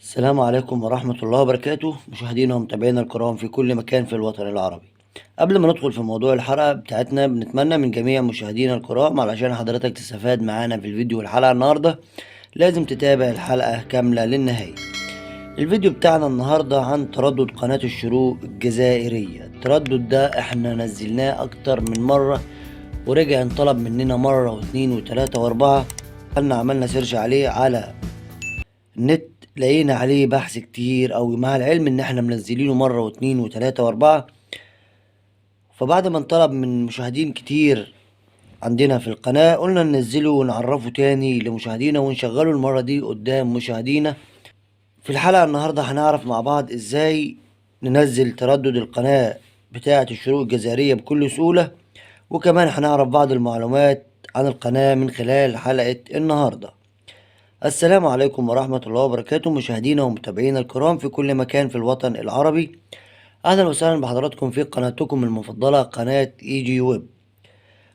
السلام عليكم ورحمة الله وبركاته، مشاهدينا ومتابعينا الكرام في كل مكان في الوطن العربي. قبل ما ندخل في موضوع الحلقة بتاعتنا بنتمنى من جميع مشاهدينا الكرام علشان حضرتك تستفاد معانا في الفيديو والحلقة النهاردة لازم تتابع الحلقة كاملة للنهاية. الفيديو بتاعنا النهاردة عن تردد قناة الشروق الجزائرية. التردد ده احنا نزلناه أكتر من مرة ورجع انطلب مننا مرة واتنين وتلاتة وأربعة. عملنا سيرش عليه على النت، لقينا عليه بحث كتير أوي مع العلم ان احنا منزلينه مرة واتنين وتلاتة واربعة. فبعد ما انطلب من مشاهدين كتير عندنا في القناة قلنا ننزله ونعرفه تاني لمشاهدينا ونشغله المرة دي قدام مشاهدينا. في الحلقة النهاردة هنعرف مع بعض ازاي ننزل تردد القناة بتاعة الشروق الجزائرية بكل سهولة، وكمان هنعرف بعض المعلومات عن القناة من خلال حلقة النهاردة. السلام عليكم ورحمة الله وبركاته، مشاهدينا ومتابعينا الكرام في كل مكان في الوطن العربي. أهلا وسهلا بحضراتكم في قناتكم المفضلة قناة اي جي ويب.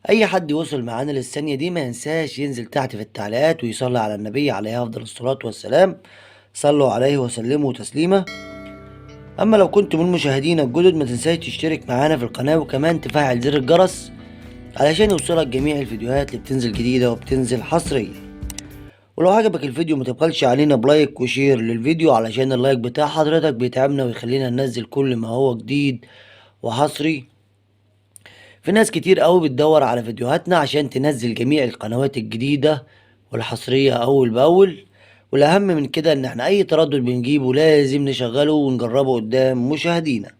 أي حد وصل معانا للثانية دي ما ينساش ينزل تحت في التعليقات ويصلي على النبي عليه أفضل الصلاة والسلام. صلوا عليه وسلموا تسليما. أما لو كنت من مشاهدينا الجدد ما تنساش تشترك معانا في القناة وكمان تفعل زر الجرس علشان يوصلك جميع الفيديوهات اللي بتنزل جديدة وبتنزل حصريا. ولو عجبك الفيديو ما تبخلش علينا بلايك وشير للفيديو علشان اللايك بتاع حضرتك بيتعبنا ويخلينا ننزل كل ما هو جديد وحصري. في ناس كتير قوي بتدور على فيديوهاتنا عشان تنزل جميع القنوات الجديدة والحصرية اول باول، والاهم من كده ان احنا اي تردد بنجيبه لازم نشغله ونجربه قدام مشاهدينا،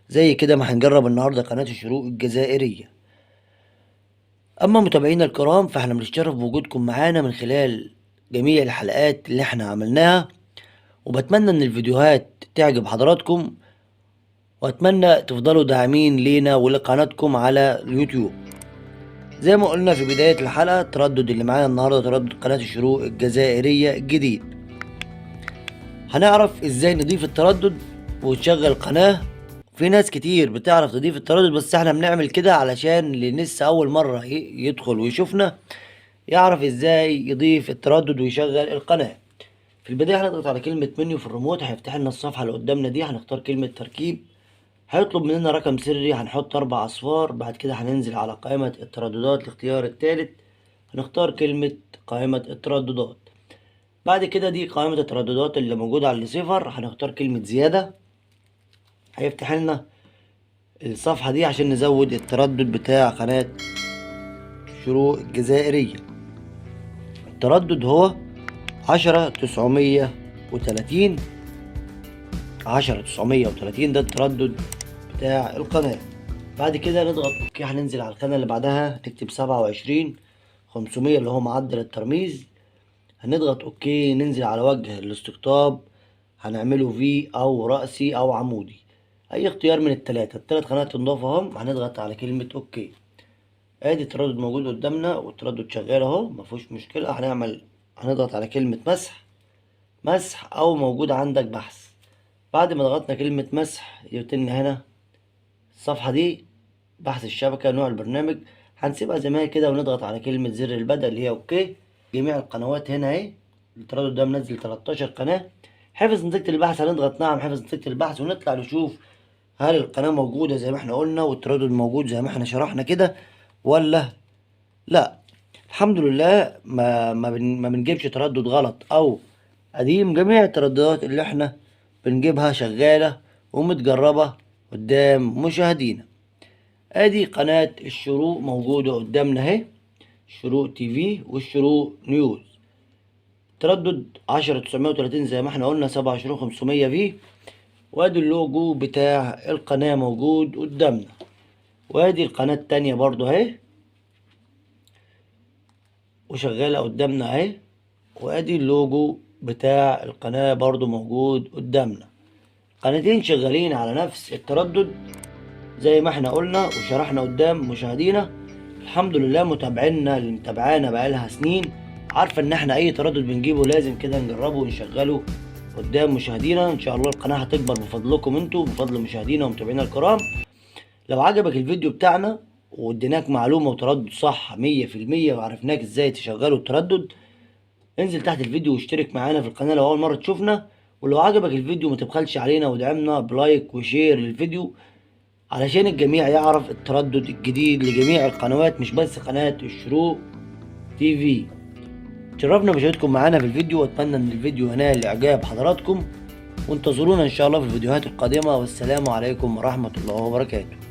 زي كده ما هنجرب النهاردة قناة الشروق الجزائرية. اما متابعينا الكرام فاحنا بنشرف بوجودكم معانا من خلال جميع الحلقات اللي احنا عملناها، وبتمنى ان الفيديوهات تعجب حضراتكم، واتمنى تفضلوا داعمين لينا ولقناتكم على اليوتيوب. زي ما قلنا في بداية الحلقة التردد اللي معانا النهاردة تردد قناة الشروق الجزائرية الجديد. هنعرف ازاي نضيف التردد ونشغل القناة. في ناس كتير بتعرف تضيف التردد بس احنا بنعمل كده علشان اللي لسه اول مرة يدخل ويشوفنا يعرف ازاي يضيف التردد ويشغل القناة. في البداية هنضغط على كلمة منيو في الريموت، هيفتح لنا الصفحة اللي قدامنا دي. هنختار كلمة تركيب، هيطلب مننا رقم سري، هنحط 4 أصفار. بعد كده هننزل على قائمة الترددات الاختيار الثالث، هنختار كلمة قائمة الترددات. بعد كده دي قائمة الترددات اللي موجودة على الصفر، هنختار كلمة زيادة. هيفتح لنا الصفحة دي عشان نزود التردد بتاع قناة شروق الجزائرية. التردد هو 10930. 10930 ده التردد بتاع القناة. بعد كده نضغط اوكي، هننزل على القناة اللي بعدها نكتب 27500 اللي هو معدل الترميز. هنضغط اوكي، ننزل على وجه الاستقطاب هنعمله في او رأسي او عمودي، اي اختيار من التلات قنوات تنضاف اهم. هنضغط على كلمة اوكي. ادي التردد موجود قدامنا والتردد شغال اهو مفيهوش مشكلة. هنضغط على كلمة مسح او موجود عندك بحث. بعد ما ضغطنا كلمة مسح يتن هنا الصفحة دي بحث الشبكة نوع البرنامج. هنسيبها زي ما هي كده ونضغط على كلمة زر البدء اللي هي اوكي. جميع القنوات هنا اهي. التردد ده منزل 13 قناة. حفظ نتيجة البحث هنضغط نعم حفظ نتيجة البحث، ونطلع نشوف هل القناة موجودة زي ما احنا قلنا والتردد موجود زي ما احنا شرحنا كده ولا لا. الحمد لله ما بنجيبش تردد غلط او قديم. جميع الترددات اللي احنا بنجيبها شغالة ومتجربة قدام مشاهدينا. ادي قناة الشروق موجودة قدامنا اهي، الشروق تي في والشروق نيوز. تردد 10930 زي ما احنا قلنا، 27500 في. وادي اللوجو بتاع القناة موجود قدامنا، وادي القناة التانية برضو اهي وشغالة قدامنا اهي. وادي اللوجو بتاع القناة برضو موجود قدامنا. قناتين شغالين على نفس التردد زي ما احنا قلنا وشرحنا قدام مشاهدينا. الحمد لله متابعينا اللي متابعانا بقالها سنين عارفة ان احنا اي تردد بنجيبه لازم كده نجربه ونشغله قدام مشاهدينا. ان شاء الله القناة هتكبر بفضلكم انتوا، بفضل مشاهدينا ومتابعينا الكرام. لو عجبك الفيديو بتاعنا واديناك معلومة وتردد صح 100% وعرفناك ازاي تشغلوا التردد، انزل تحت الفيديو واشترك معانا في القناة لو اول مرة تشوفنا، ولو عجبك الفيديو ما تبخلش علينا وادعمنا بلايك وشير للفيديو علشان الجميع يعرف التردد الجديد لجميع القنوات مش بس قناة الشروق تي في. تشرفنا بمشاهدتكم معانا في الفيديو، واتمنى ان الفيديو ينال اعجاب حضراتكم، وانتظرونا ان شاء الله في الفيديوهات القادمة، والسلام عليكم ورحمة الله وبركاته.